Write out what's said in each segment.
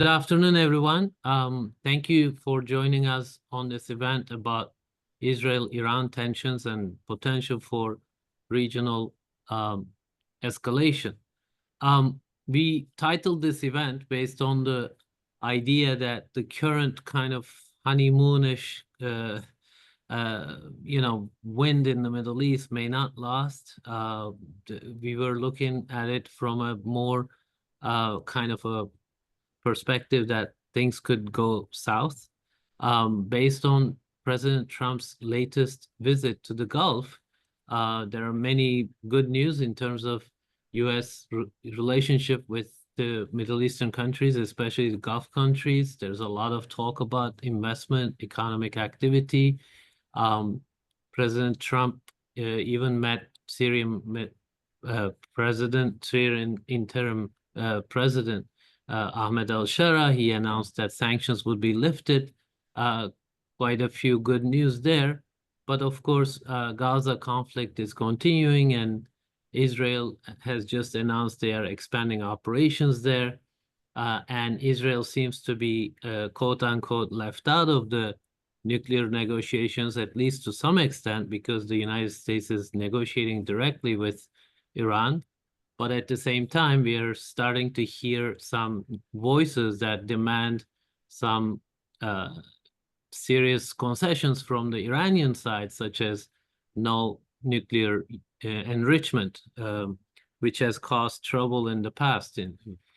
Good afternoon, everyone. Thank you for joining us on this event about Israel-Iran tensions and potential for regional escalation. We titled this event based on the idea that the current kind of honeymoonish, wind in the Middle East may not last. We were looking at it from a more kind of a perspective that things could go south. Based on President Trump's latest visit to the Gulf, there are many good news in terms of U.S. relationship with the Middle Eastern countries, especially the Gulf countries. There's a lot of talk about investment, economic activity. President Trump even met Syrian interim president Ahmed al-Shara. He announced that sanctions would be lifted. Quite a few good news there. But of course, Gaza conflict is continuing, and Israel has just announced they are expanding operations there. And Israel seems to be, quote unquote, left out of the nuclear negotiations, at least to some extent, because the United States is negotiating directly with Iran. But at the same time, we are starting to hear some voices that demand some serious concessions from the Iranian side, such as no nuclear enrichment, which has caused trouble in the past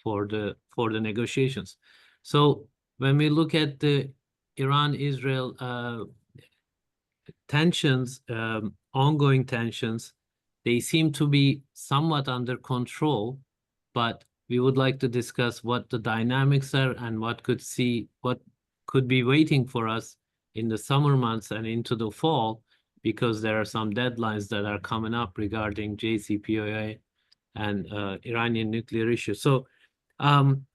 for the negotiations. So when we look at the Iran-Israel tensions, ongoing tensions, they seem to be somewhat under control, but we would like to discuss what the dynamics are and what could be waiting for us in the summer months and into the fall, because there are some deadlines that are coming up regarding JCPOA and Iranian nuclear issues. So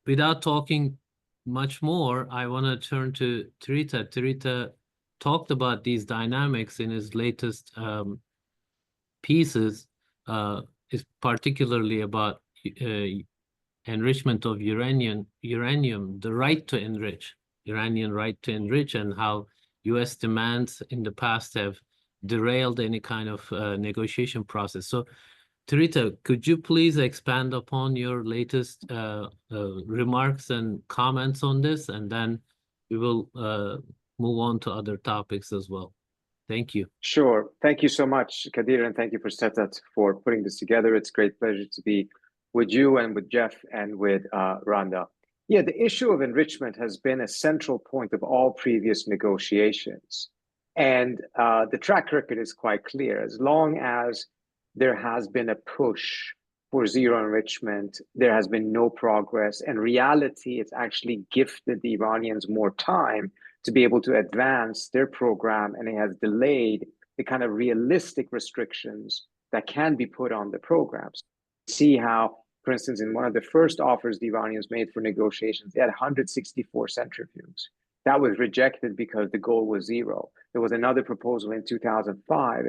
without talking much more, I want to turn to Trita. Trita talked about these dynamics in his latest pieces, is particularly about enrichment of uranium, the right to enrich, Iranian right to enrich, and how U.S. demands in the past have derailed any kind of negotiation process. So, Trita, could you please expand upon your latest remarks and comments on this, and then we will move on to other topics as well. Thank you. Sure. Thank you so much, Kadir, and thank you for Setat for putting this together. It's a great pleasure to be with you and with Jeff and with Randa. Yeah, the issue of enrichment has been a central point of all previous negotiations. And the track record is quite clear. As long as there has been a push for zero enrichment, there has been no progress. In reality, it's actually gifted the Iranians more time to be able to advance their program, and it has delayed the kind of realistic restrictions that can be put on the programs. See how, for instance, in one of the first offers the Iranians made for negotiations, they had 164 centrifuges. That was rejected because the goal was zero. There was another proposal in 2005,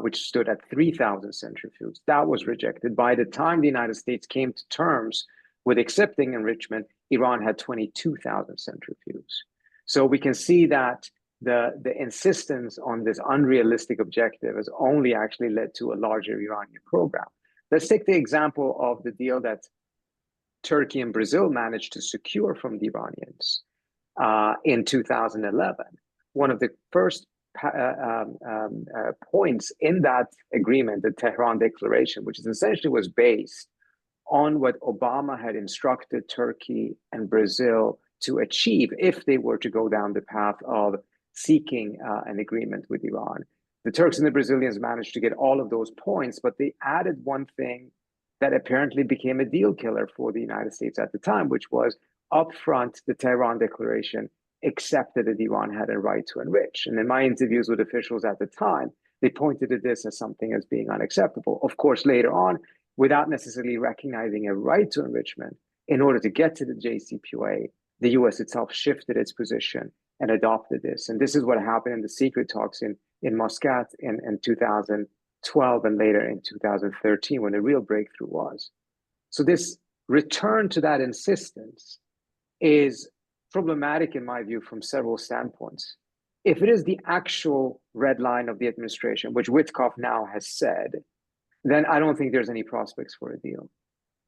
which stood at 3,000 centrifuges. That was rejected. By the time the United States came to terms with accepting enrichment, Iran had 22,000 centrifuges. So we can see that the insistence on this unrealistic objective has only actually led to a larger Iranian program. Let's take the example of the deal that Turkey and Brazil managed to secure from the Iranians in 2011. One of the first points in that agreement, the Tehran Declaration, which essentially was based on what Obama had instructed Turkey and Brazil to achieve if they were to go down the path of seeking an agreement with Iran. The Turks and the Brazilians managed to get all of those points, but they added one thing that apparently became a deal killer for the United States at the time, which was upfront, the Tehran Declaration accepted that Iran had a right to enrich. And in my interviews with officials at the time, they pointed to this as something as being unacceptable. Of course, later on, without necessarily recognizing a right to enrichment, in order to get to the JCPOA, the US itself shifted its position and adopted this. And this is what happened in the secret talks in Muscat in 2012 and later in 2013, when the real breakthrough was. So this return to that insistence is problematic in my view from several standpoints. If it is the actual red line of the administration, which Witkoff now has said, then I don't think there's any prospects for a deal.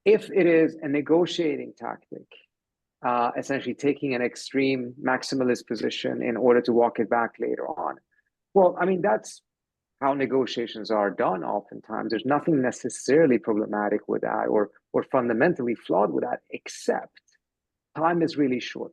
If it is a negotiating tactic, essentially taking an extreme maximalist position in order to walk it back later on, well, I mean, that's how negotiations are done oftentimes. There's nothing necessarily problematic with that or fundamentally flawed with that, except time is really short.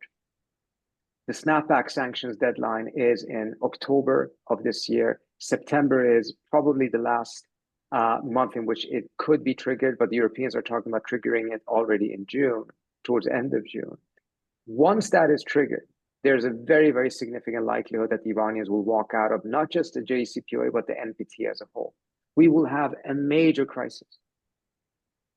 The snapback sanctions deadline is in October of this year. September is probably the last month in which it could be triggered, but the Europeans are talking about triggering it already in June, towards the end of June. Once that is triggered, there's a very, very significant likelihood that the Iranians will walk out of not just the JCPOA, but the NPT as a whole. We will have a major crisis.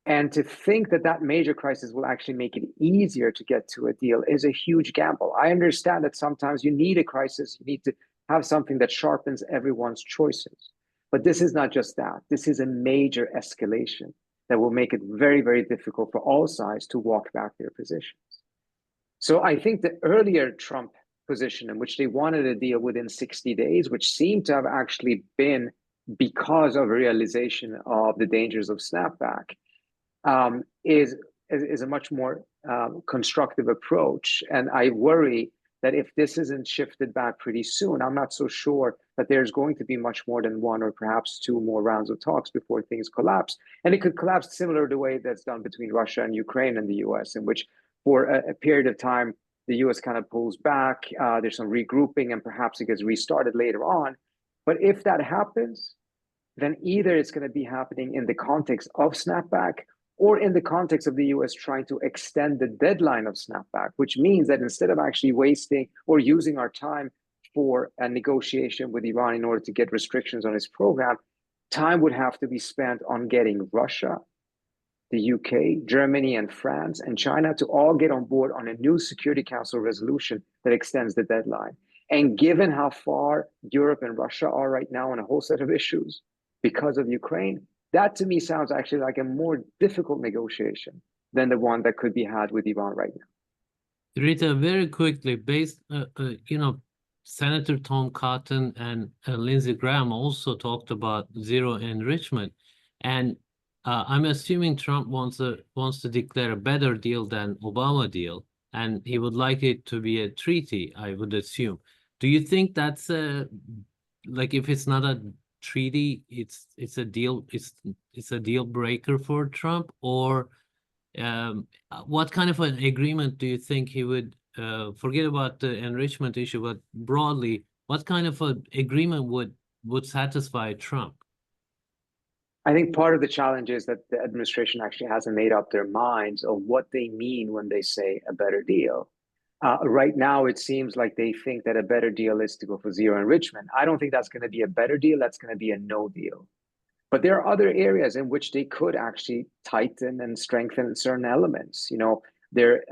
And to think that that major crisis will actually make it easier to get to a deal is a huge gamble. I understand that sometimes you need a crisis, you need to have something that sharpens everyone's choices. But this is not just that. This is a major escalation that will make it very, very difficult for all sides to walk back their positions. So I think the earlier Trump position in which they wanted a deal within 60 days, which seemed to have actually been because of realization of the dangers of snapback, is a much more constructive approach. And I worry that if this isn't shifted back pretty soon, I'm not so sure that there's going to be much more than one or perhaps two more rounds of talks before things collapse. And it could collapse similar to the way that's done between Russia and Ukraine and the US, in which for a period of time, the US kind of pulls back, there's some regrouping, and perhaps it gets restarted later on. But if that happens, then either it's going to be happening in the context of snapback or in the context of the US trying to extend the deadline of snapback, which means that instead of actually wasting or using our time for a negotiation with Iran in order to get restrictions on its program, time would have to be spent on getting Russia, the UK, Germany, and France, and China to all get on board on a new Security Council resolution that extends the deadline. And given how far Europe and Russia are right now on a whole set of issues because of Ukraine, that to me sounds actually like a more difficult negotiation than the one that could be had with Iran right now. Rita, very quickly, Senator Tom Cotton and Lindsey Graham also talked about zero enrichment. And I'm assuming Trump wants to declare a better deal than Obama deal, and he would like it to be a treaty, I would assume. Do you think that's like if it's not a treaty, it's a deal breaker for Trump? Or what kind of an agreement do you think he would forget about the enrichment issue, but broadly, what kind of an agreement would satisfy Trump? I think part of the challenge is that the administration actually hasn't made up their minds of what they mean when they say a better deal. Right now, it seems like they think that a better deal is to go for zero enrichment. I don't think that's going to be a better deal. That's going to be a no deal. But there are other areas in which they could actually tighten and strengthen certain elements. Their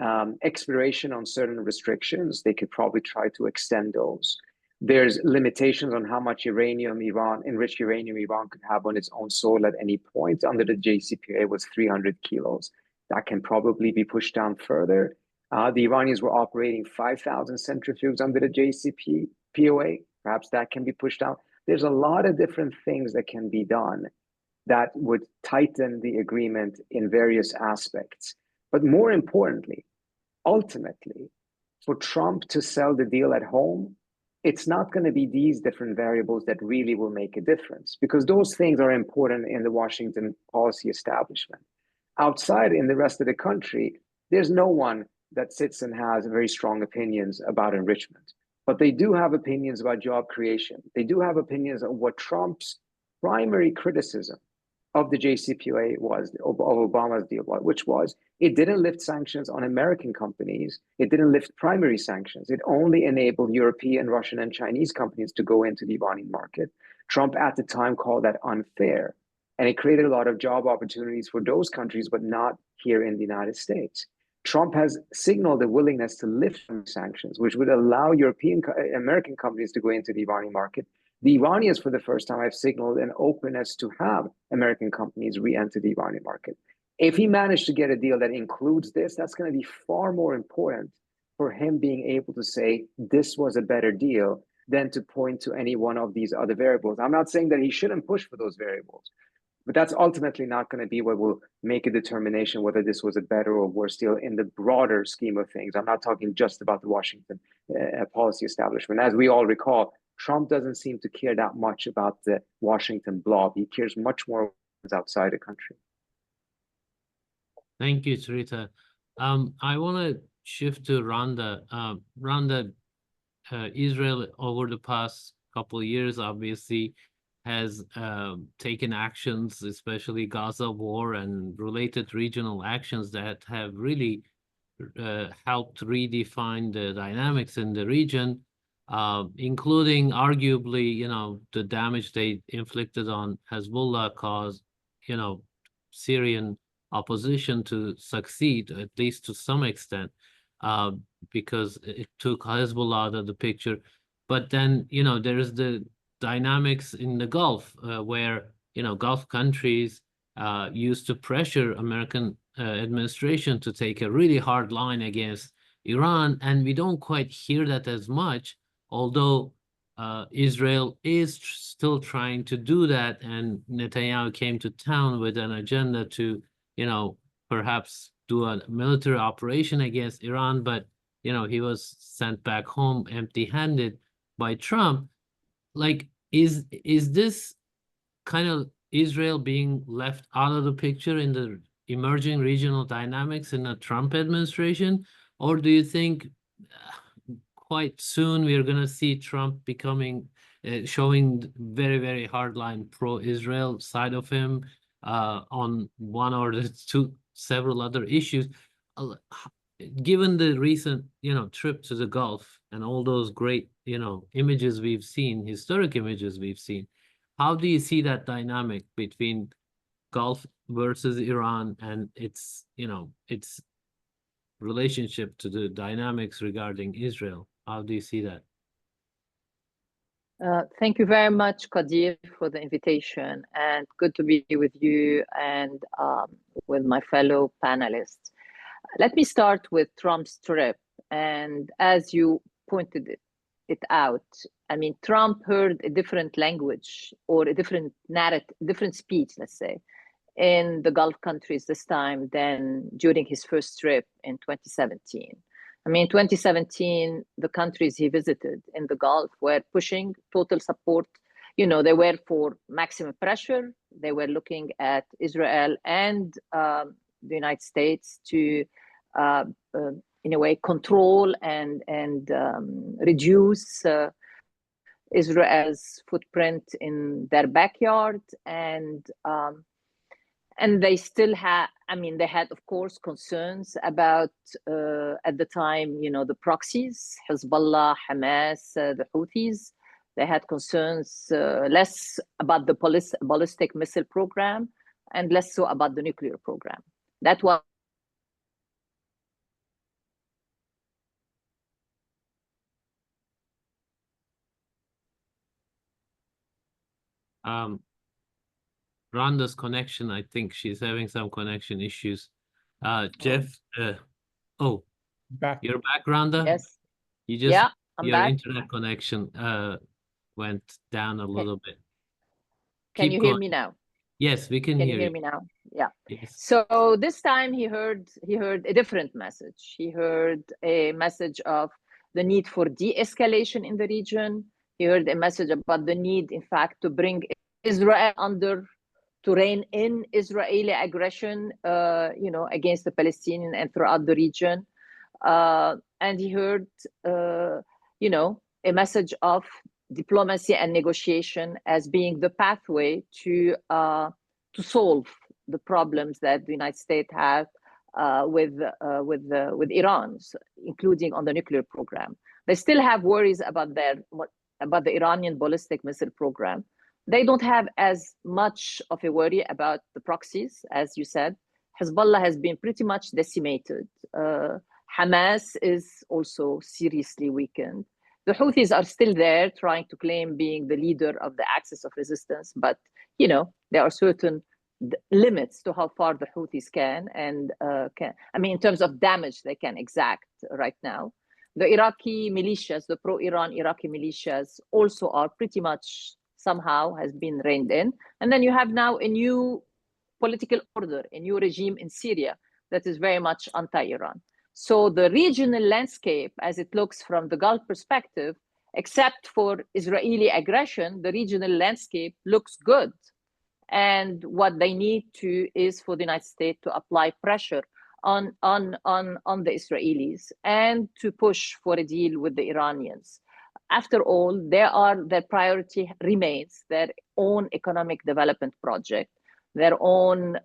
expiration on certain restrictions, they could probably try to extend those. There's limitations on how much enriched uranium Iran could have on its own soil at any point. Under the JCPOA was 300 kilos. That can probably be pushed down further. The Iranians were operating 5,000 centrifuges under the JCPOA. Perhaps that can be pushed down. There's a lot of different things that can be done that would tighten the agreement in various aspects. But more importantly, ultimately, for Trump to sell the deal at home, it's not going to be these different variables that really will make a difference, because those things are important in the Washington policy establishment. Outside, in the rest of the country, there's no one that sits and has very strong opinions about enrichment. But they do have opinions about job creation. They do have opinions on what Trump's primary criticism of the JCPOA was, of Obama's deal, which was it didn't lift sanctions on American companies. It didn't lift primary sanctions. It only enabled European, Russian, and Chinese companies to go into the Iranian market. Trump at the time called that unfair. And it created a lot of job opportunities for those countries, but not here in the United States. Trump has signaled a willingness to lift sanctions, which would allow American companies to go into the Iranian market. The Iranians, for the first time, have signaled an openness to have American companies re-enter the Iranian market. If he managed to get a deal that includes this, that's going to be far more important for him being able to say this was a better deal than to point to any one of these other variables. I'm not saying that he shouldn't push for those variables, but that's ultimately not going to be what will make a determination whether this was a better or worse deal in the broader scheme of things. I'm not talking just about the Washington policy establishment. As we all recall, Trump doesn't seem to care that much about the Washington blob. He cares much more outside the country. Thank you, Sarita. I want to shift to Randa. Randa, Israel over the past couple of years obviously has taken actions, especially Gaza war and related regional actions that have really helped redefine the dynamics in the region, including arguably, the damage they inflicted on Hezbollah caused, Syrian opposition to succeed, at least to some extent, because it took Hezbollah out of the picture. But then, there's the dynamics in the Gulf, where, Gulf countries used to pressure American administration to take a really hard line against Iran, and we don't quite hear that as much, although Israel is still trying to do that, and Netanyahu came to town with an agenda to, perhaps do a military operation against Iran, but, he was sent back home empty-handed by Trump. Like, is this kind of Israel being left out of the picture in the emerging regional dynamics in the Trump administration? Or do you think quite soon we are going to see Trump becoming, showing very, very hardline pro-Israel side of him on one or several other issues? Given the recent, trip to the Gulf and all those great, images we've seen, historic images we've seen, how do you see that dynamic between Gulf versus Iran and its relationship to the dynamics regarding Israel? How do you see that? Thank you very much, Qadir, for the invitation, and good to be with you and with my fellow panelists. Let me start with Trump's trip. And as you pointed it out, I mean, Trump heard a different language or a different narrative, different speech, let's say, in the Gulf countries this time than during his first trip in 2017. I mean, 2017, the countries he visited in the Gulf were pushing total support. They were for maximum pressure. They were looking at Israel and the United States to, in a way, control and reduce Israel's footprint in their backyard. And they still had, they had, of course, concerns about, at the time, the proxies, Hezbollah, Hamas, the Houthis. They had concerns less about the ballistic missile program and less so about the nuclear program. That was Rhonda's connection, I think she's having some connection issues. Jeff, Back. you're back, Rhonda? yes. I'm your back. internet connection went down a little bit. Can you hear me now? Yes, we can hear you. Can you hear me now? Yeah. Yes. So this time he heard a different message. He heard a message of the need for de-escalation in the region. He heard a message about the need, in fact, to bring Israel to rein in Israeli aggression, against the Palestinians and throughout the region. And he heard, a message of diplomacy and negotiation as being the pathway to solve the problems that the United States have with Iran, including on the nuclear program. They still have worries about the Iranian ballistic missile program. They don't have as much of a worry about the proxies, as you said. Hezbollah has been pretty much decimated. Hamas is also seriously weakened. The Houthis are still there, trying to claim being the leader of the axis of resistance, but there are certain limits to how far the Houthis can in terms of damage they can exact right now. The Iraqi militias, the pro-Iran Iraqi militias, also are pretty much somehow has been reined in. And then you have now a new political order, a new regime in Syria that is very much anti-Iran. So the regional landscape, as it looks from the Gulf perspective, except for Israeli aggression, the regional landscape looks good. And what they need to is for the United States to apply pressure on the Israelis and to push for a deal with the Iranians. After all, their priority remains their own economic development project, their own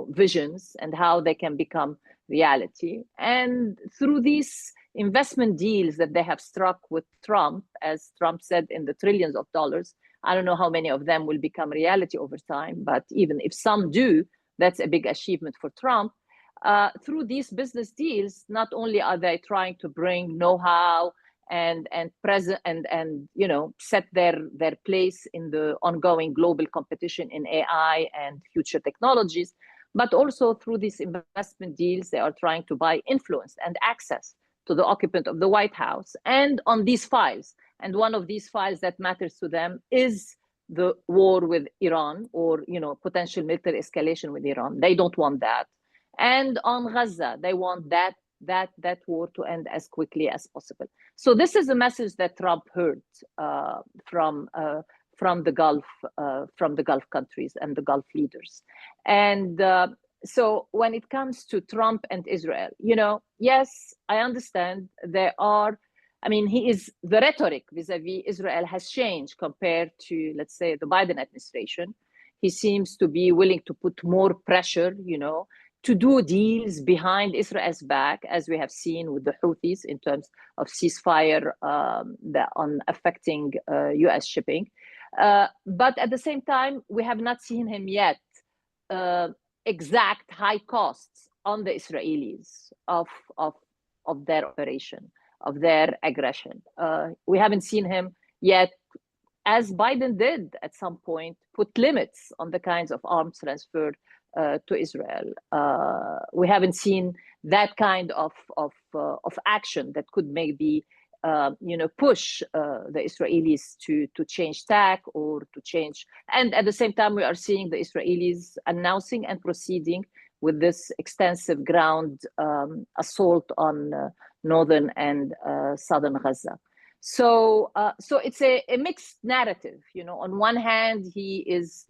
visions and how they can become reality. And through these investment deals that they have struck with Trump, as Trump said, in the trillions of dollars, I don't know how many of them will become reality over time, but even if some do, that's a big achievement for Trump. Through these business deals, not only are they trying to bring know-how and present and set their place in the ongoing global competition in AI and future technologies, but also through these investment deals, they are trying to buy influence and access to the occupant of the White House and on these files. And one of these files that matters to them is the war with Iran, or potential military escalation with Iran. They don't want that. And on Gaza, they want that war to end as quickly as possible. So this is a message that Trump heard from the Gulf countries and the Gulf leaders. And so when it comes to Trump and Israel, yes, I understand there are. I mean, the rhetoric vis-a-vis Israel has changed compared to, let's say, the Biden administration. He seems to be willing to put more pressure, to do deals behind Israel's back, as we have seen with the Houthis in terms of ceasefire on affecting U.S. shipping. But at the same time, we have not seen him yet exact high costs on the Israelis of their operation, of their aggression. We haven't seen him yet, as Biden did at some point, put limits on the kinds of arms transferred to Israel. We haven't seen that kind of action that could maybe push the Israelis to change tack or to change. And at the same time, we are seeing the Israelis announcing and proceeding with this extensive ground assault on northern and southern Gaza. So it's a mixed narrative. On one hand, he's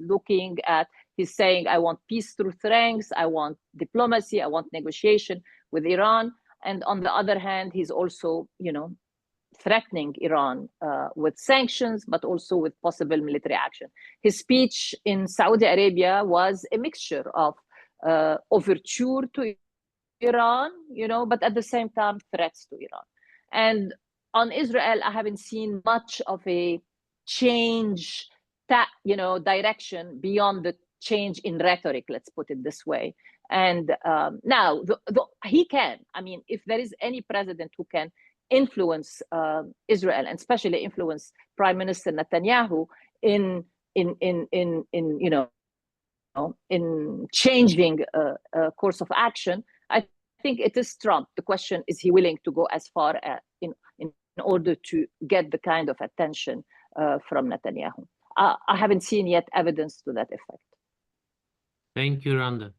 saying, I want peace through strength, I want diplomacy, I want negotiation with Iran. And on the other hand, he's also, threatening Iran with sanctions, but also with possible military action. His speech in Saudi Arabia was a mixture of overture to Iran, but at the same time, threats to Iran. And on Israel, I haven't seen much of a change, direction beyond the change in rhetoric, let's put it this way. And now he can, if there is any president who can influence Israel, and especially influence Prime Minister Netanyahu in changing a course of action, I think it is Trump. The question is he willing to go as far as in order to get the kind of attention from Netanyahu? I haven't seen yet evidence to that effect. Thank you, Randa.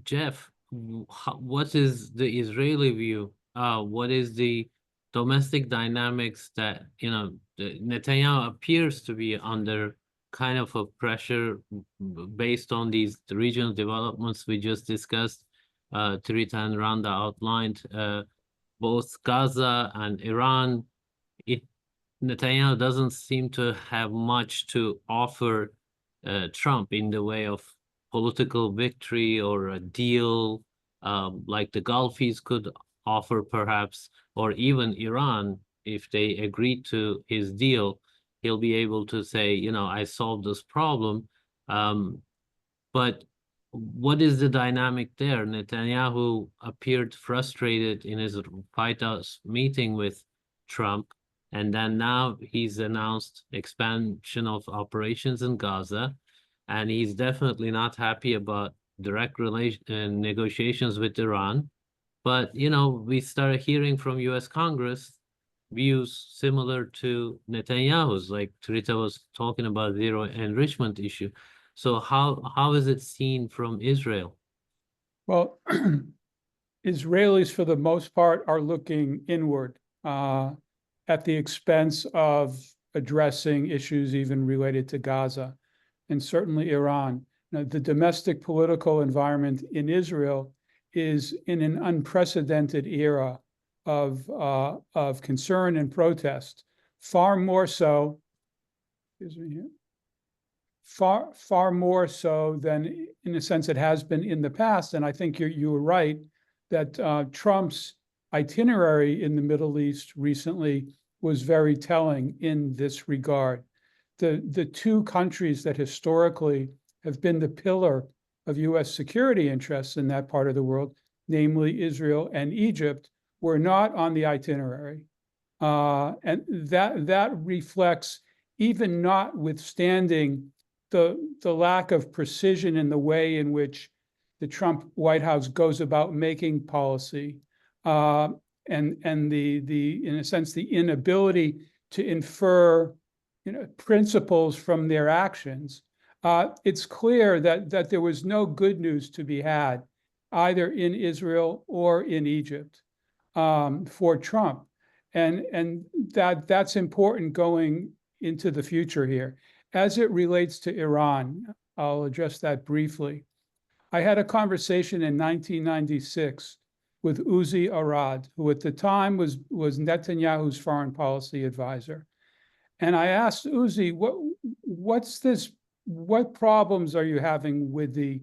Jeff, what is the Israeli view? What is the domestic dynamics that, Netanyahu appears to be under kind of a pressure based on the regional developments we just discussed? Trita and Randa outlined both Gaza and Iran. Netanyahu doesn't seem to have much to offer Trump in the way of political victory or a deal like the Gulfis could offer perhaps, or even Iran, if they agree to his deal, he'll be able to say, I solved this problem. But what is the dynamic there? Netanyahu appeared frustrated in his White House meeting with Trump, and then now he's announced expansion of operations in Gaza, and he's definitely not happy about direct negotiations with Iran. But, you know, we started hearing from U.S. Congress views similar to Netanyahu's, like Tarita was talking about zero enrichment issue. So how is it seen from Israel? Well, Israelis, for the most part, are looking inward at the expense of addressing issues even related to Gaza, and certainly Iran. Now, the domestic political environment in Israel is in an unprecedented era of concern and protest, far more so, far more so than, in a sense, it has been in the past. And I think you were right that Trump's itinerary in the Middle East recently was very telling in this regard. The two countries that historically have been the pillar of U.S. security interests in that part of the world, namely Israel and Egypt, were not on the itinerary. And that reflects, even notwithstanding the lack of precision in the way in which the Trump White House goes about making policy, and the in a sense the inability to infer, principles from their actions. It's clear that there was no good news to be had either in Israel or in Egypt for Trump, and that's important going into the future here. As it relates to Iran, I'll address that briefly. I had a conversation in 1996 with Uzi Arad, who at the time was Netanyahu's foreign policy advisor. And I asked Uzi, what problems are you having with the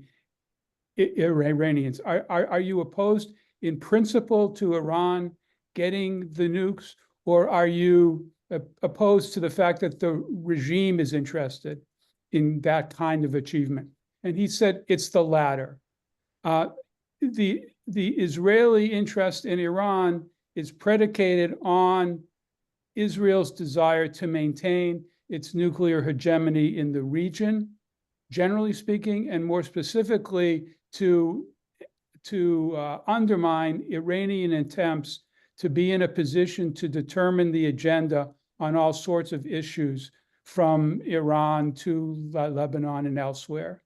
Iranians? Are you opposed in principle to Iran getting the nukes, or are you opposed to the fact that the regime is interested in that kind of achievement? And he said, it's the latter. The Israeli interest in Iran is predicated on Israel's desire to maintain its nuclear hegemony in the region, generally speaking, and more specifically to undermine Iranian attempts to be in a position to determine the agenda on all sorts of issues, from Iran to Lebanon and elsewhere.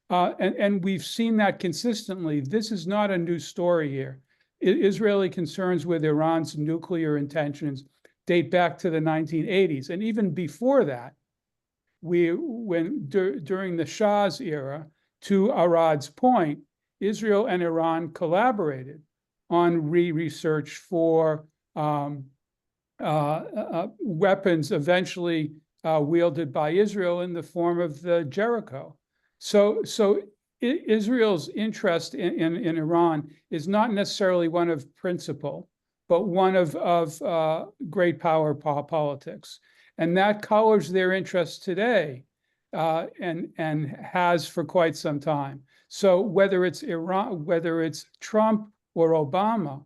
And we've seen that consistently. This is not a new story here. Israeli concerns with Iran's nuclear intentions date back to the 1980s. And even before that, during the Shah's era, to Arad's point, Israel and Iran collaborated on research for weapons eventually wielded by Israel in the form of the Jericho. So Israel's interest in Iran is not necessarily one of principle, but one of great power politics. And that colors their interests today, and has for quite some time. So whether it's Iran, whether it's Trump or Obama,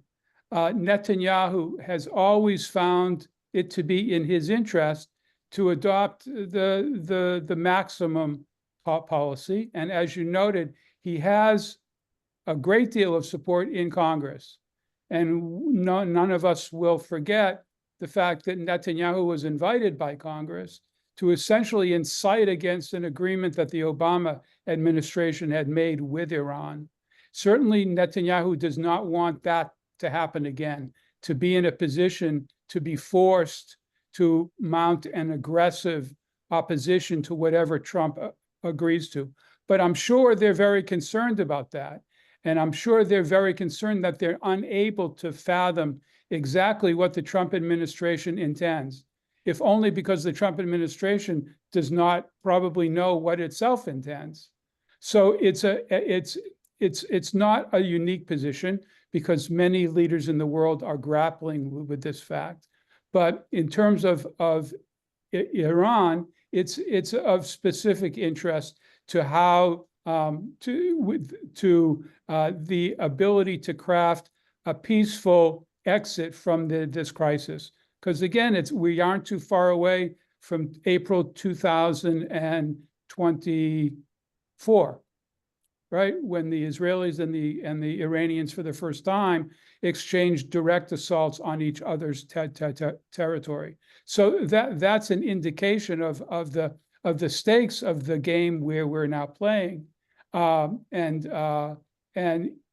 Netanyahu has always found it to be in his interest to adopt the maximum policy. And as you noted, he has a great deal of support in Congress. And none of us will forget the fact that Netanyahu was invited by Congress to essentially incite against an agreement that the Obama administration had made with Iran. Certainly, Netanyahu does not want that to happen again, to be in a position to be forced to mount an aggressive opposition to whatever Trump agrees to. But I'm sure they're very concerned about that. And I'm sure they're very concerned that they're unable to fathom exactly what the Trump administration intends, if only because the Trump administration does not probably know what itself intends. So it's not a unique position, because many leaders in the world are grappling with this fact. But in terms of Iran, it's of specific interest to how the ability to craft a peaceful exit from this crisis. Because again, we aren't too far away from April 2024. right? When the Israelis and the Iranians for the first time exchanged direct assaults on each other's territory. So that's an indication of the stakes of the game where we're now playing, and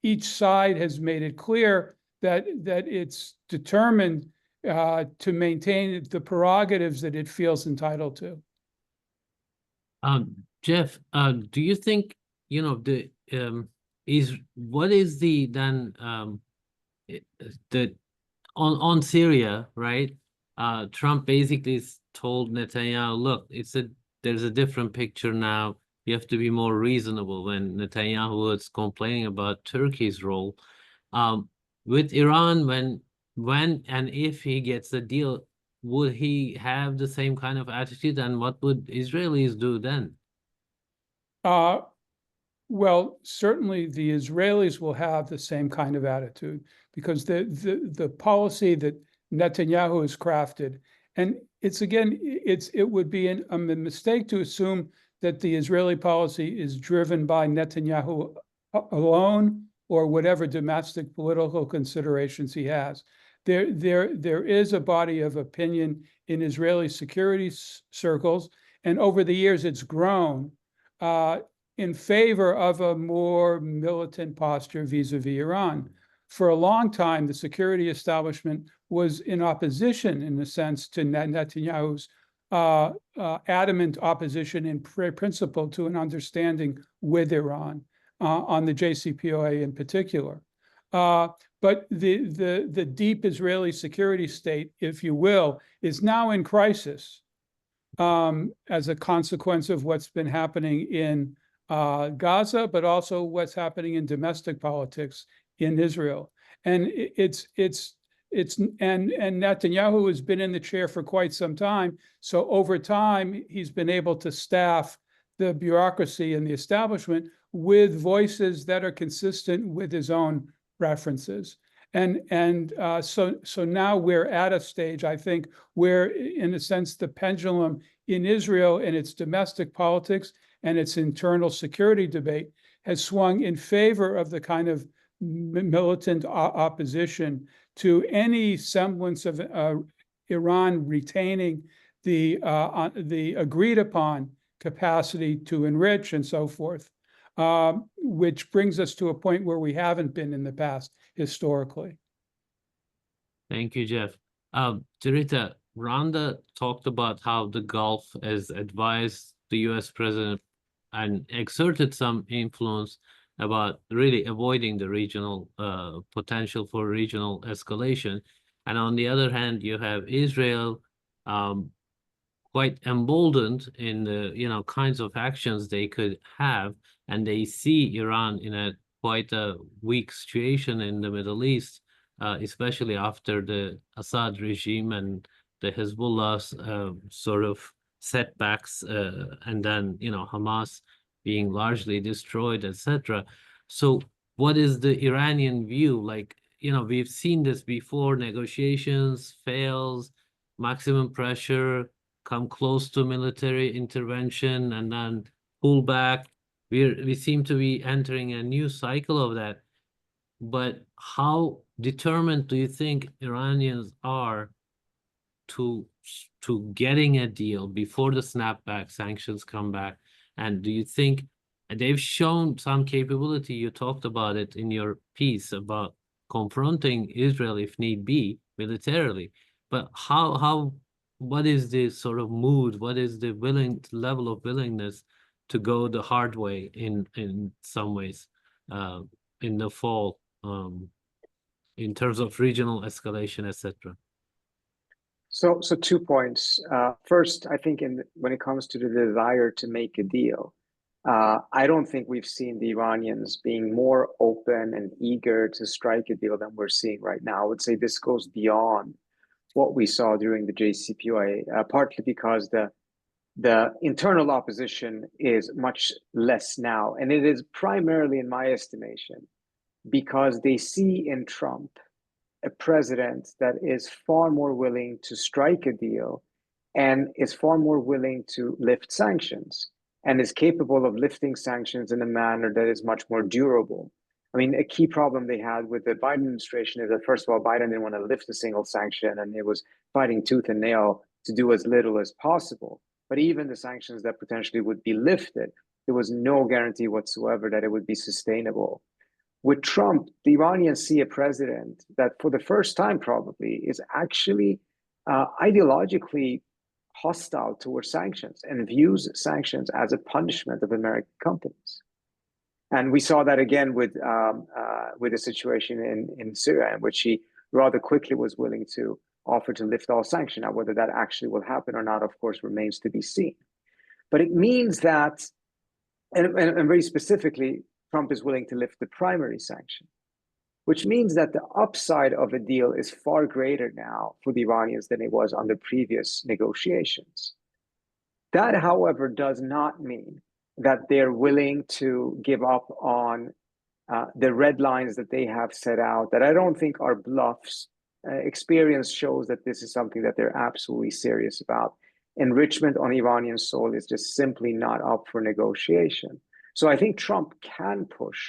each side has made it clear that it's determined to maintain the prerogatives that it feels entitled to. Jeff, do you think, what is the then the on Syria, right? Trump basically told Netanyahu, look, there's a different picture now. You have to be more reasonable. When Netanyahu was complaining about Turkey's role, with Iran, when and if he gets a deal, would he have the same kind of attitude, and what would Israelis do then? Well, certainly the Israelis will have the same kind of attitude, because the policy that Netanyahu has crafted, and it would be a mistake to assume that the Israeli policy is driven by Netanyahu alone or whatever domestic political considerations he has. There is a body of opinion in Israeli security circles, and over the years it's grown in favor of a more militant posture vis-a-vis Iran. For a long time, the security establishment was in opposition, in a sense, to Netanyahu's adamant opposition in principle to an understanding with Iran on the JCPOA in particular. But the deep Israeli security state, if you will, is now in crisis as a consequence of what's been happening in Gaza, but also what's happening in domestic politics in Israel. And Netanyahu has been in the chair for quite some time. So over time, he's been able to staff the bureaucracy and the establishment with voices that are consistent with his own preferences. So now we're at a stage, I think, where, in a sense, the pendulum in Israel and its domestic politics and its internal security debate has swung in favor of the kind of militant opposition to any semblance of Iran retaining the agreed upon capacity to enrich and so forth, which brings us to a point where we haven't been in the past historically. Thank you, Jeff. Jarita, Rhonda talked about how the Gulf has advised the U.S. president and exerted some influence about really avoiding the regional potential for regional escalation. And on the other hand, you have Israel quite emboldened in the kinds of actions they could have, and they see Iran in quite a weak situation in the Middle East, especially after the Assad regime and the Hezbollah's sort of setbacks, and then Hamas being largely destroyed, etc. So what is the Iranian view? Like, we've seen this before, negotiations fails, maximum pressure, come close to military intervention, and then pull back. We seem to be entering a new cycle of that. But how determined do you think Iranians are to getting a deal before the snapback sanctions come back? And do you think they've shown some capability? You talked about it in your piece about confronting Israel if need be militarily. But what is the sort of mood? What is the level of willingness to go the hard way in some ways in the fall, in terms of regional escalation, etc.? So 2 points. First, I think when it comes to the desire to make a deal, I don't think we've seen the Iranians being more open and eager to strike a deal than we're seeing right now. I would say this goes beyond what we saw during the JCPOA, partly because the internal opposition is much less now. And it is primarily, in my estimation, because they see in Trump a president that is far more willing to strike a deal and is far more willing to lift sanctions. and is capable of lifting sanctions in a manner that is much more durable. I mean, a key problem they had with the Biden administration is that, first of all, Biden didn't want to lift a single sanction, and it was fighting tooth and nail to do as little as possible. But even the sanctions that potentially would be lifted, there was no guarantee whatsoever that it would be sustainable. With Trump, the Iranians see a president that, for the first time probably, is actually ideologically hostile towards sanctions and views sanctions as a punishment of American companies. And we saw that again with the situation in Syria, in which he rather quickly was willing to offer to lift all sanctions. Now, whether that actually will happen or not, of course, remains to be seen. But it means that, and very specifically, Trump is willing to lift the primary sanction, which means that the upside of a deal is far greater now for the Iranians than it was under previous negotiations. That, however, does not mean that they're willing to give up on the red lines that they have set out, that I don't think are bluffs. Experience shows that this is something that they're absolutely serious about. Enrichment on Iranian soil is just simply not up for negotiation. So I think Trump can push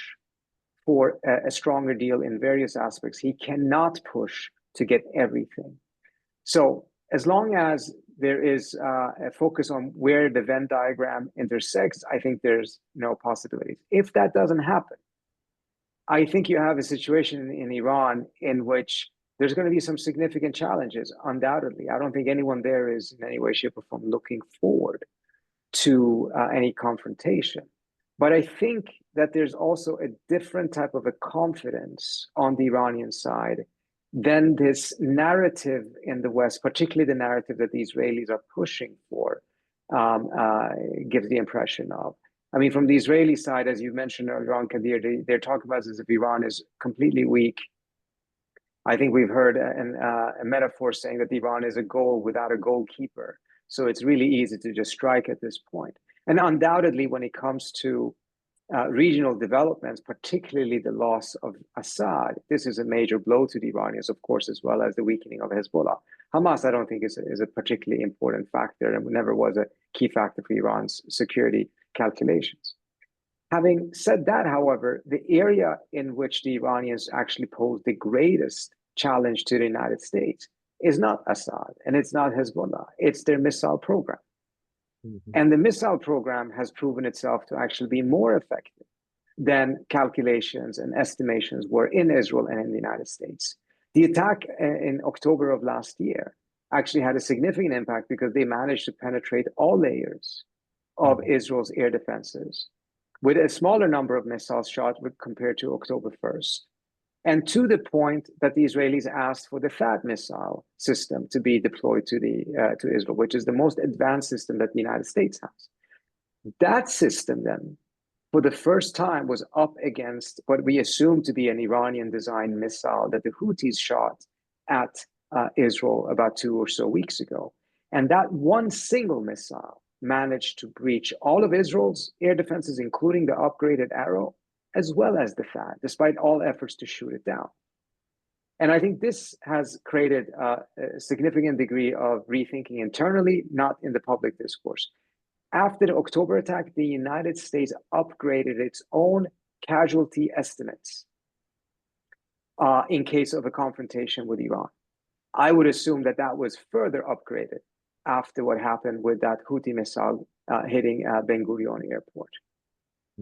for a stronger deal in various aspects. He cannot push to get everything. So as long as there is a focus on where the Venn diagram intersects, I think there's no possibilities. If that doesn't happen, I think you have a situation in Iran in which there's going to be some significant challenges, undoubtedly. I don't think anyone there is in any way, shape, or form looking forward to any confrontation. But I think that there's also a different type of a confidence on the Iranian side than this narrative in the West, particularly the narrative that the Israelis are pushing for, gives the impression of. I mean, from the Israeli side, as you mentioned earlier on, Kadir, they're talking about as if Iran is completely weak. I think we've heard a metaphor saying that Iran is a goal without a goalkeeper. So it's really easy to just strike at this point. And undoubtedly, when it comes to regional developments, particularly the loss of Assad, this is a major blow to the Iranians, of course, as well as the weakening of Hezbollah. Hamas, I don't think, is a particularly important factor and never was a key factor for Iran's security calculations. Having said that, however, the area in which the Iranians actually pose the greatest challenge to the United States is not Assad and it's not Hezbollah, it's their missile program. Mm-hmm. And the missile program has proven itself to actually be more effective than calculations and estimations were in Israel and in the United States. The attack in October of last year actually had a significant impact because they managed to penetrate all layers of Israel's air defenses with a smaller number of missiles shot compared to October 1st. And to the point that the Israelis asked for the THAAD missile system to be deployed to Israel, which is the most advanced system that the United States has. That system then, for the first time, was up against what we assume to be an Iranian-designed missile that the Houthis shot at Israel about 2 or so weeks ago. And that one single missile managed to breach all of Israel's air defenses, including the upgraded Arrow, as well as the THAAD, despite all efforts to shoot it down. And I think this has created a significant degree of rethinking internally, not in the public discourse. After the October attack, the United States upgraded its own casualty estimates in case of a confrontation with Iran. I would assume that that was further upgraded after what happened with that Houthi missile hitting Ben Gurion Airport.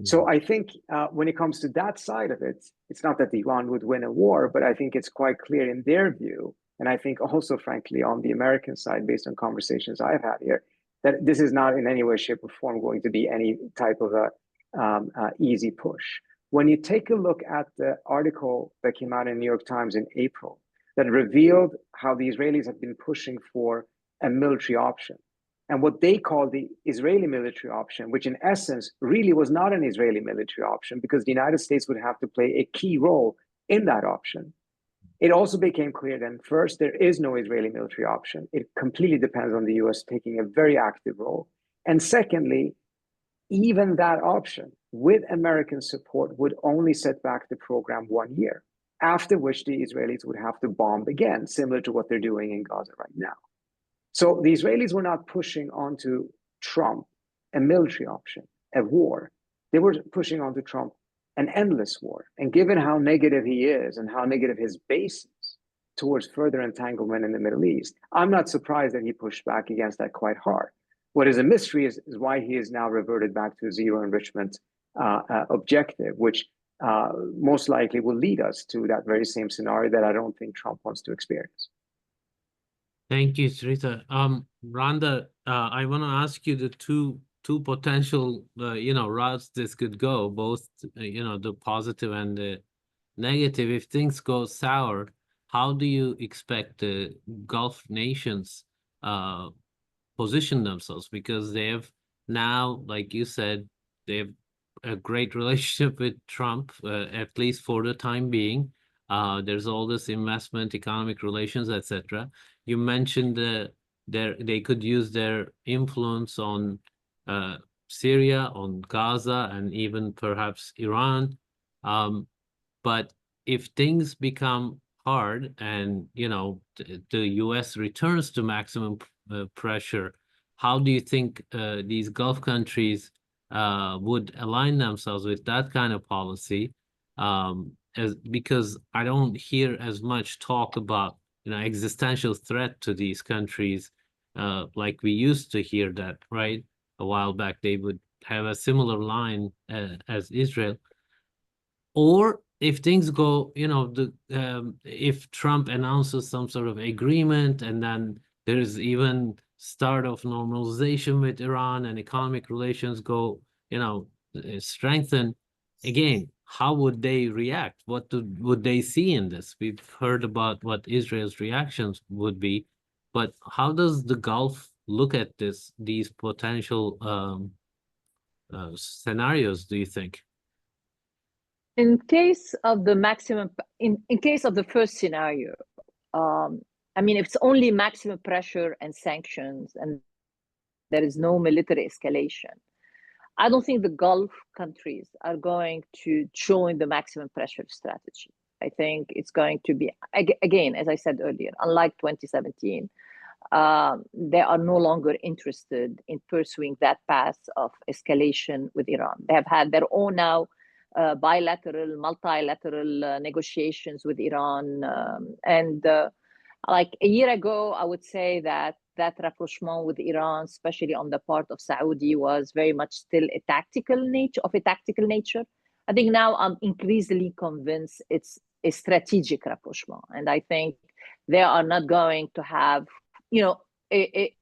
So I think when it comes to that side of it, it's not that Iran would win a war, but I think it's quite clear in their view, and I think also, frankly, on the American side, based on conversations I've had here, that this is not in any way, shape, or form going to be any type of a easy push. When you take a look at the article that came out in the New York Times in April that revealed how the Israelis have been pushing for a military option, and what they call the Israeli military option, which in essence really was not an Israeli military option because the United States would have to play a key role in that option. It also became clear then, first, there is no Israeli military option. It completely depends on the US taking a very active role. And secondly, even that option with American support would only set back the program 1 year, after which the Israelis would have to bomb again, similar to what they're doing in Gaza right now. So the Israelis were not pushing onto Trump a military option. a war. They were pushing onto Trump an endless war. And given how negative he is and how negative his base is towards further entanglement in the Middle East, I'm not surprised that he pushed back against that quite hard. What is a mystery is why he has now reverted back to a zero enrichment objective, which most likely will lead us to that very same scenario that I don't think Trump wants to experience. Thank you, Sarita. Rhonda, I want to ask you the two potential, routes this could go, both, the positive and the negative. If things go sour, how do you expect the Gulf nations position themselves? Because they have now, like you said, they have a great relationship with Trump, at least for the time being. There's all this investment, economic relations, etc. You mentioned they could use their influence on Syria, on Gaza, and even perhaps Iran. But if things become hard and, the U.S. returns to maximum pressure, how do you think these Gulf countries would align themselves with that kind of policy? Because I don't hear as much talk about, existential threat to these countries like we used to hear that, right? A while back, they would have a similar line as Israel. Or if things go, if Trump announces some sort of agreement and then there's even start of normalization with Iran and economic relations go, strengthen, again, how would they react? What would they see in this? We've heard about what Israel's reactions would be, but how does the Gulf look at these potential scenarios, do you think? In case of the maximum, in case of the first scenario, if it's only maximum pressure and sanctions and there is no military escalation, I don't think the Gulf countries are going to join the maximum pressure strategy. I think it's going to be, again, as I said earlier, unlike 2017, they are no longer interested in pursuing that path of escalation with Iran. They have had their own now bilateral, multilateral negotiations with Iran. Like a year ago, I would say that rapprochement with Iran, especially on the part of Saudi, was very much still a tactical nature. I think now I'm increasingly convinced it's a strategic rapprochement. And I think they are not going to have, a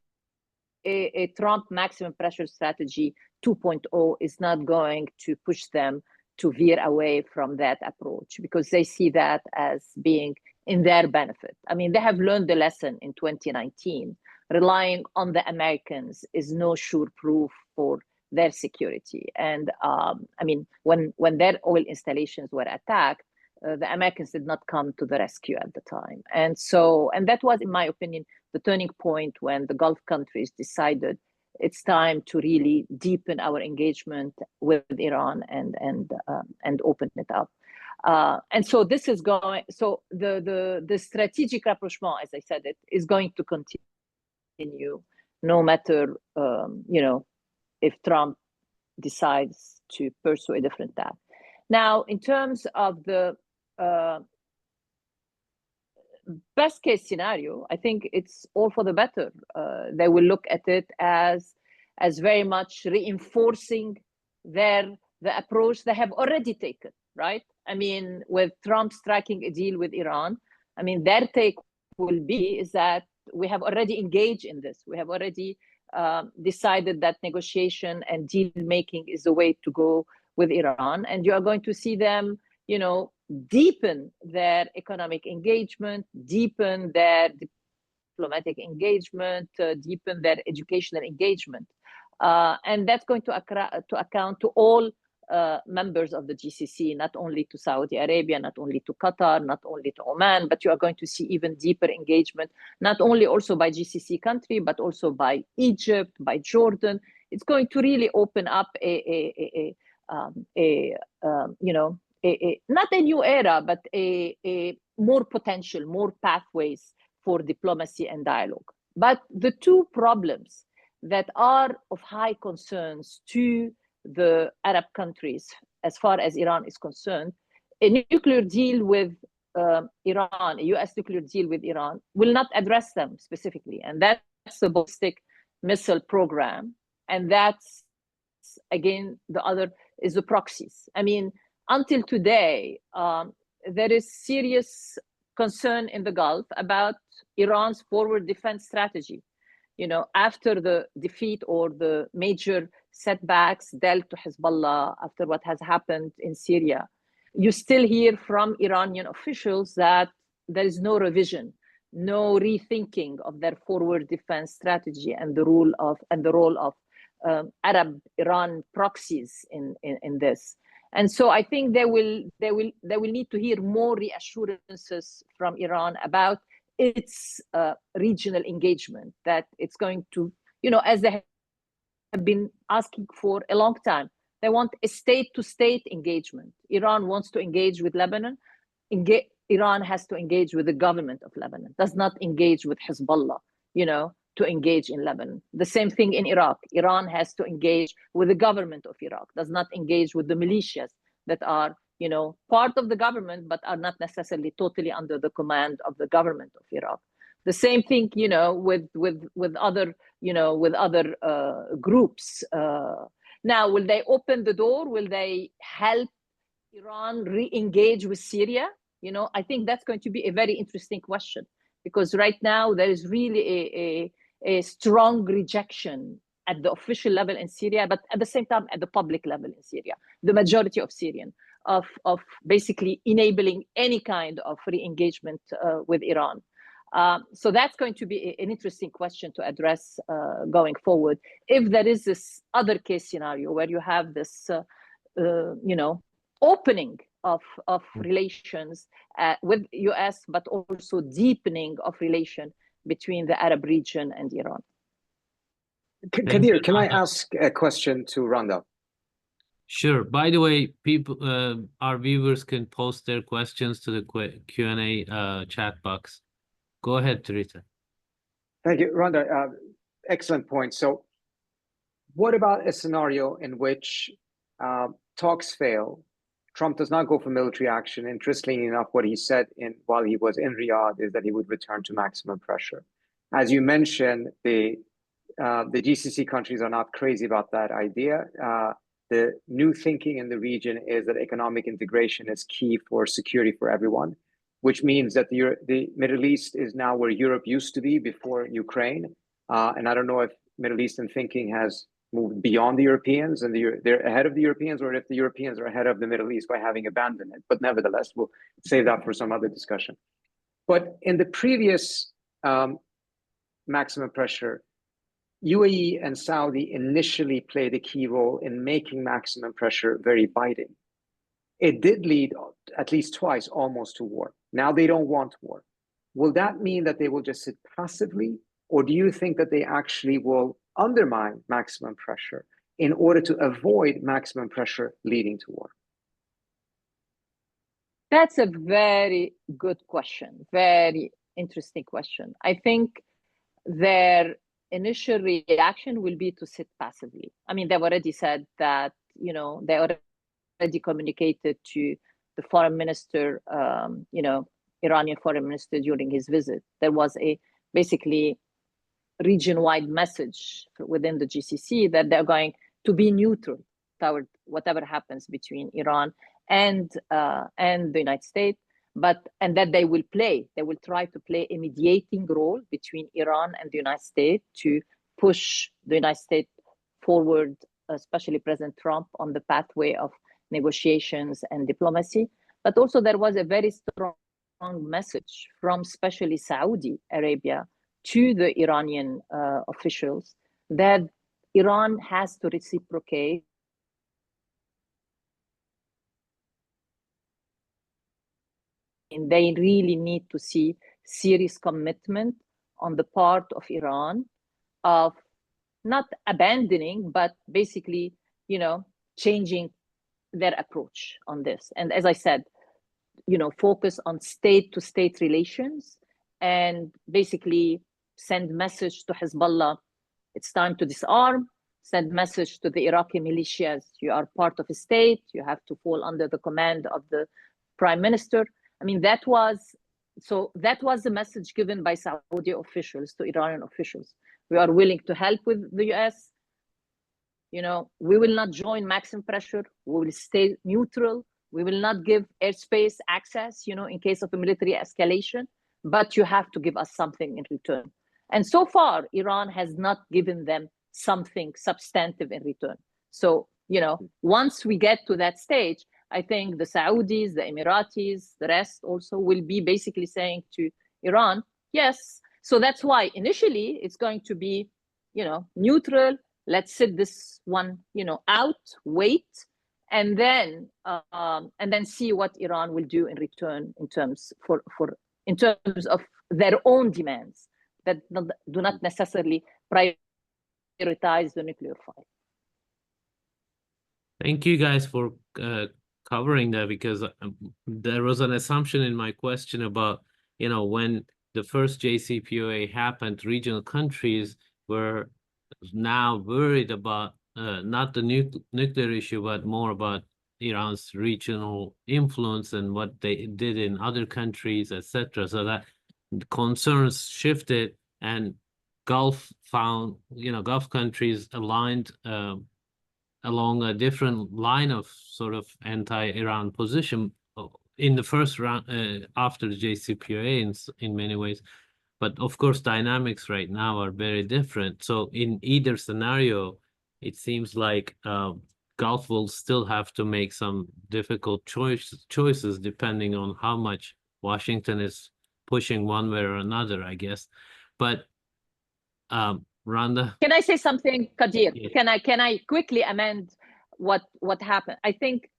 Trump maximum pressure strategy 2.0 is not going to push them to veer away from that approach because they see that as being in their benefit. They have learned the lesson in 2019. Relying on the Americans is no sure proof for their security. And when their oil installations were attacked, the Americans did not come to the rescue at the time. And that was, in my opinion, the turning point when the Gulf countries decided it's time to really deepen our engagement with Iran and open it up. And so this is going. So the strategic rapprochement, as I said, it is going to continue, no matter if Trump decides to pursue a different path. Now, in terms of the best case scenario, I think it's all for the better. They will look at it as very much reinforcing the approach they have already taken, right? With Trump striking a deal with Iran, their take will be is that we have already engaged in this. We have already decided that negotiation and deal making is the way to go with Iran, and you are going to see them, deepen their economic engagement, deepen their diplomatic engagement, deepen their educational engagement. And that's going to account to all members of the GCC, not only to Saudi Arabia, not only to Qatar, not only to Oman, but you are going to see even deeper engagement, not only also by GCC country, but also by Egypt, by Jordan. It's going to really open up not a new era, but a more potential, more pathways for diplomacy and dialogue. But the two problems that are of high concerns to the Arab countries, as far as Iran is concerned, a nuclear deal with Iran, a U.S. nuclear deal with Iran, will not address them specifically. And that's the ballistic missile program. And that's, again, the other is the proxies. I mean, until today, there is serious concern in the Gulf about Iran's forward defense strategy. You know, after the defeat or the major setbacks dealt to Hezbollah, after what has happened in Syria, you still hear from Iranian officials that there is no revision, no rethinking of their forward defense strategy and the role of Arab Iran proxies in this. And so I think they will need to hear more reassurances from Iran about its regional engagement, that it's going to, you know, as they have been asking for a long time. They want a state-to-state engagement. Iran wants to engage with Lebanon. Iran has to engage with the government of Lebanon, does not engage with Hezbollah, you know, to engage in Lebanon. The same thing in Iraq. Iran has to engage with the government of Iraq, does not engage with the militias that are, you know, part of the government, but are not necessarily totally under the command of the government of Iraq. The same thing, you know, with other, you know, with other groups. Now, will they open the door? Will they help Iran re-engage with Syria? You know, I think that's going to be a very interesting question, because right now there is really a strong rejection at the official level in Syria, but at the same time at the public level in Syria, the majority of Syrian, of basically enabling any kind of re-engagement with Iran. So that's going to be an interesting question to address going forward. If there is this other case scenario where you have this, you know, opening of relations with U.S., but also deepening of relation between the Arab region and Iran. Kadir, can I ask a question to Randa? Sure. By the way, people, our viewers can post their questions to the Q&A chat box. Go ahead, Teresa. Thank you, Randa. Excellent point. So what about a scenario in which talks fail? Trump does not go for military action. Interestingly enough, what he said while he was in Riyadh is that he would return to maximum pressure. As you mentioned, the GCC countries are not crazy about that idea. The new thinking in the region is that economic integration is key for security for everyone, which means that the Middle East is now where Europe used to be before Ukraine. And I don't know if Middle Eastern thinking has moved beyond the Europeans and they're ahead of the Europeans, or if the Europeans are ahead of the Middle East by having abandoned it. But nevertheless, we'll save that for some other discussion. But in the previous maximum pressure, UAE and Saudi initially played a key role in making maximum pressure very biting. It did lead at least twice almost to war. Now they don't want war. Will that mean that they will just sit passively? Or do you think that they actually will undermine maximum pressure in order to avoid maximum pressure leading to war? That's a very good question. Very interesting question. I think their initial reaction will be to sit passively. I mean, they've already said that, you know, they already communicated to the foreign minister, you know, Iranian foreign minister during his visit. There was a basically region-wide message within the GCC that they're going to be neutral toward whatever happens between Iran and the United States, and that they will try to play a mediating role between Iran and the United States to push the United States forward, especially President Trump, on the pathway of negotiations and diplomacy. But also there was a very strong message from especially Saudi Arabia to the Iranian officials that Iran has to reciprocate and they really need to see serious commitment on the part of Iran of not abandoning, but basically, you know, changing their approach on this. And as I said, you know, focus on state-to-state relations and basically send message to Hezbollah, it's time to disarm, send message to the Iraqi militias, you are part of a state, you have to fall under the command of the prime minister. I mean, that was the message given by Saudi officials to Iranian officials. We are willing to help with the US. You know, we will not join maximum pressure. We will stay neutral. We will not give airspace access, you know, in case of a military escalation, but you have to give us something in return. And so far, Iran has not given them something substantive in return. So, you know, once we get to that stage, I think the Saudis, the Emiratis, the rest also will be basically saying to Iran, yes. So that's why initially it's going to be, you know, neutral. Let's sit this one, you know, out, wait, and then see what Iran will do in return in terms of their own demands that do not necessarily prioritize the nuclear fight. Thank you guys for covering that, because there was an assumption in my question about, you know, when the first JCPOA happened, regional countries were now worried about not the nuclear issue, but more about Iran's regional influence and what they did in other countries, etc. So that concerns shifted, and Gulf countries aligned along a different line of sort of anti-Iran position in the first round after the JCPOA in many ways. But of course, dynamics right now are very different. So in either scenario, it seems like Gulf will still have to make some difficult choices depending on how much Washington is pushing one way or another, I guess. But Randa? Can I say something, Qadir? Yes. Can I quickly amend what happened? I think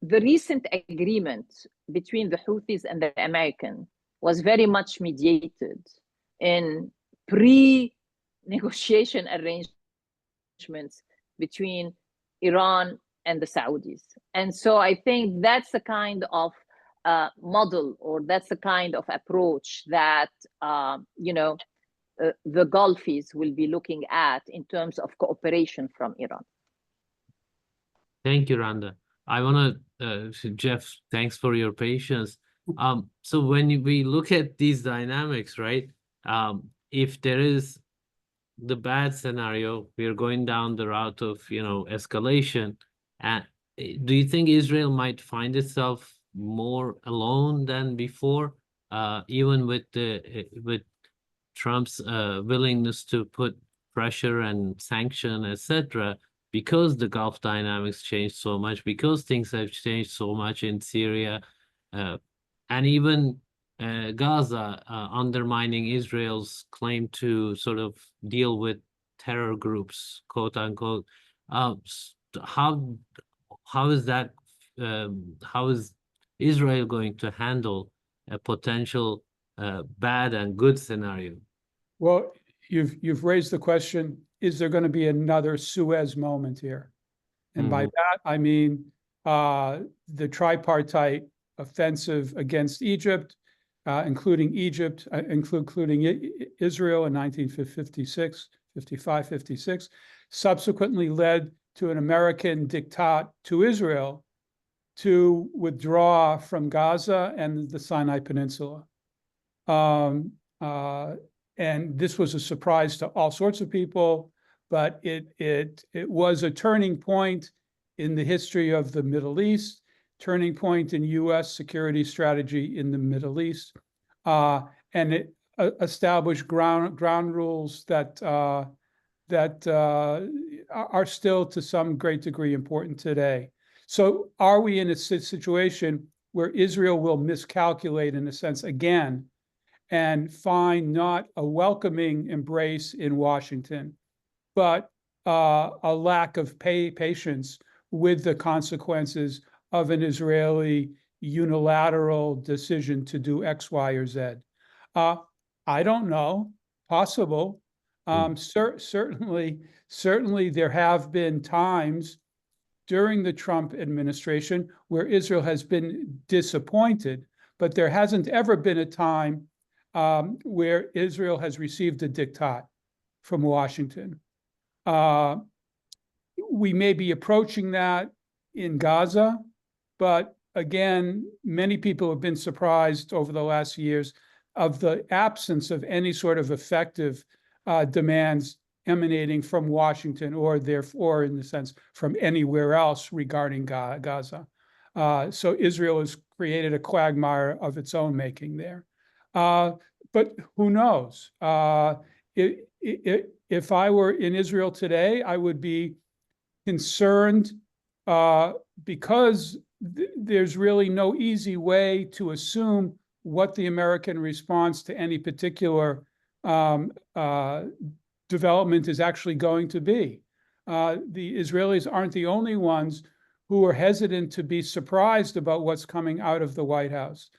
the recent agreement between the Houthis and the American was very much mediated in pre-negotiation arrangements between Iran and the Saudis. And so I think that's the kind of model, or that's the kind of approach that, the Gulfies will be looking at in terms of cooperation from Iran. Thank you, Randa. I want to, Jeff, thanks for your patience. So when we look at these dynamics, right, if there is the bad scenario, we are going down the route of, escalation. And do you think Israel might find itself more alone than before, even with Trump's willingness to put pressure and sanction, etc., because the Gulf dynamics changed so much, because things have changed so much in Syria, and even Gaza, undermining Israel's claim to sort of deal with terror groups, quote unquote. How is that? How is Israel going to handle a potential bad and good scenario? Well, you've raised the question, is there going to be another Suez moment here? And by that, I mean the tripartite offensive against Egypt, including Israel in 1956, 55, 56, subsequently led to an American diktat to Israel to withdraw from Gaza and the Sinai Peninsula. And this was a surprise to all sorts of people, but it was a turning point in the history of the Middle East, turning point in U.S. security strategy in the Middle East, and it established ground rules that are still to some great degree important today. So are we in a situation where Israel will miscalculate, in a sense, again, and find not a welcoming embrace in Washington, but a lack of patience with the consequences of an Israeli unilateral decision to do X, Y, or Z? I don't know. Possible. Certainly there have been times during the Trump administration where Israel has been disappointed, but there hasn't ever been a time where Israel has received a diktat from Washington. we may be approaching that in Gaza, but again, many people have been surprised over the last years of the absence of any sort of effective demands emanating from Washington or therefore, in the sense, from anywhere else regarding Gaza. So Israel has created a quagmire of its own making there. But who knows? If I were in Israel today, I would be concerned because there's really no easy way to assume what the American response to any particular development is actually going to be. The Israelis aren't the only ones who are hesitant to be surprised about what's coming out of the White House.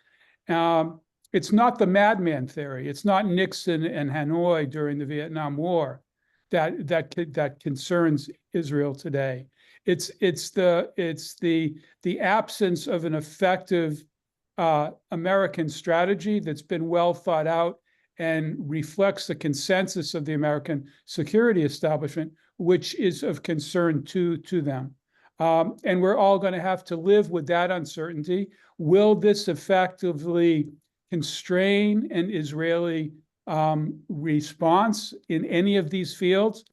It's not the madman theory. It's not Nixon and Hanoi during the Vietnam War that concerns Israel today. It's the absence of an effective American strategy that's been well thought out and reflects the consensus of the American security establishment, which is of concern to them. And we're all going to have to live with that uncertainty. Will this effectively constrain an Israeli response in any of these fields?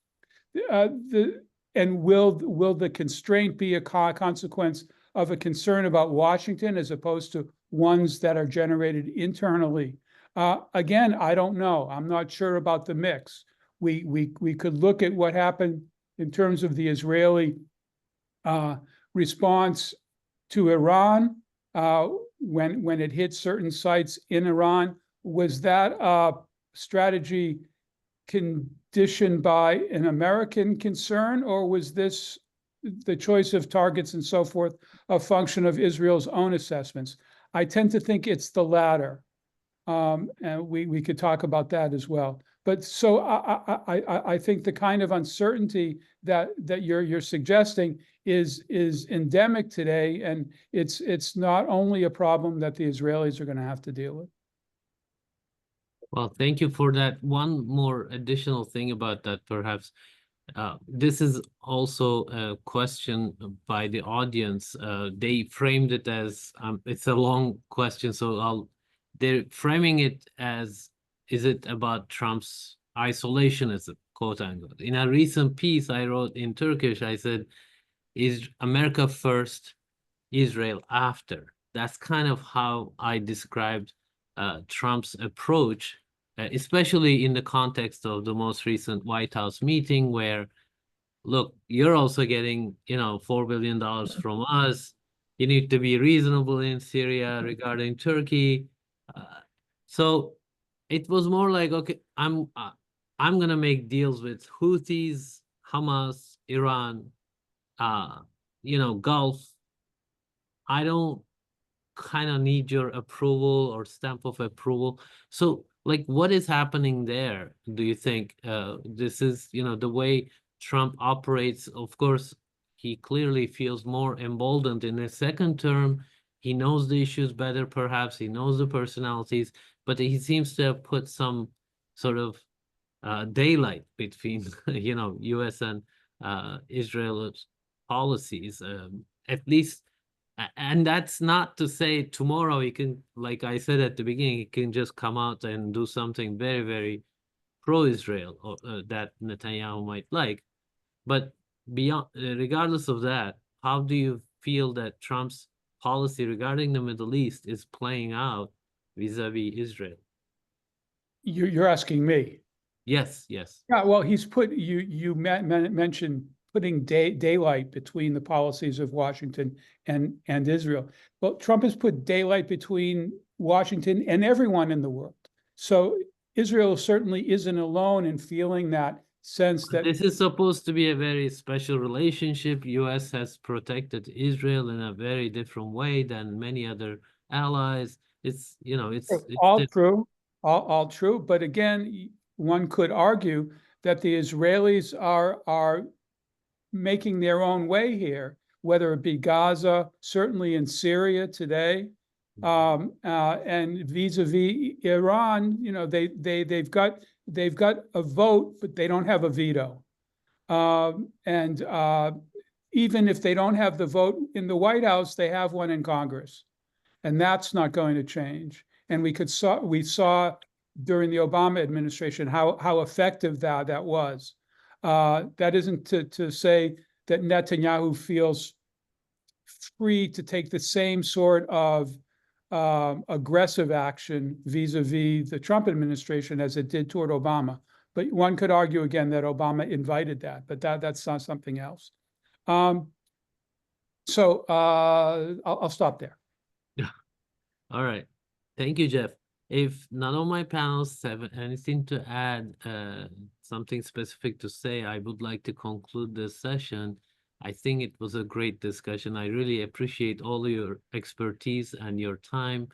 And will the constraint be a consequence of a concern about Washington as opposed to ones that are generated internally? Again, I don't know. I'm not sure about the mix. We could look at what happened in terms of the Israeli response to Iran when it hit certain sites in Iran. Was that strategy conditioned by an American concern, or was this the choice of targets and so forth a function of Israel's own assessments? I tend to think it's the latter. And we could talk about that as well. But so I think the kind of uncertainty that you're suggesting is endemic today, and it's not only a problem that the Israelis are going to have to deal with. Well, thank you for that. One more additional thing about that, perhaps. This is also a question by the audience. They framed it as, it's a long question, so they're framing it as, is it about Trump's isolationism, quote unquote. In a recent piece I wrote in Turkish, I said, is America first, Israel after? That's kind of how I described Trump's approach, especially in the context of the most recent White House meeting, where, look, you're also getting, $4 billion from us. You need to be reasonable in Syria regarding Turkey. So it was more like, okay, I'm gonna make deals with Houthis, Hamas, Iran, Gulf. I don't kind of need your approval or stamp of approval. So, like, what is happening there? Do you think this is, the way Trump operates? Of course, he clearly feels more emboldened in his second term. He knows the issues better, perhaps. He knows the personalities, but he seems to have put some sort of daylight between, U.S. and Israel's policies, at least. And that's not to say tomorrow he can, like I said at the beginning, he can just come out and do something very, very pro-Israel that Netanyahu might like. But beyond, regardless of that, how do you feel that Trump's policy regarding the Middle East is playing out vis-a-vis Israel? You're asking me? Yes, yes. Yeah, well, he's put, you mentioned putting daylight between the policies of Washington and Israel. Well, Trump has put daylight between Washington and everyone in the world. So Israel certainly isn't alone in feeling that sense that this is supposed to be a very special relationship. U.S. has protected Israel in a very different way than many other allies. It's, it's all true, all true. But again, one could argue that the Israelis are making their own way here, whether it be Gaza, certainly in Syria today, and vis-a-vis Iran. They've got a vote, but they don't have a veto. And even if they don't have the vote in the White House, they have one in Congress. And that's not going to change. And we saw during the Obama administration how effective that was. That isn't to say that Netanyahu feels free to take the same sort of aggressive action vis-a-vis the Trump administration as it did toward Obama. But one could argue again that Obama invited that, but that's not something else. So I'll stop there. All right. Thank you, Jeff. If none of my panelists have anything to add, something specific to say, I would like to conclude this session. I think it was a great discussion. I really appreciate all your expertise and your time.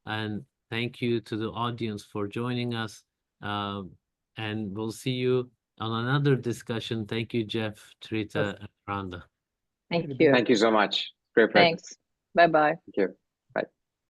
And thank you to the audience for joining us. And we'll see you on another discussion. Thank you, Jeff, Trita, and Rhonda. Thank you. Thank you so much. Great pleasure. Thanks. Bye-bye. Thank you.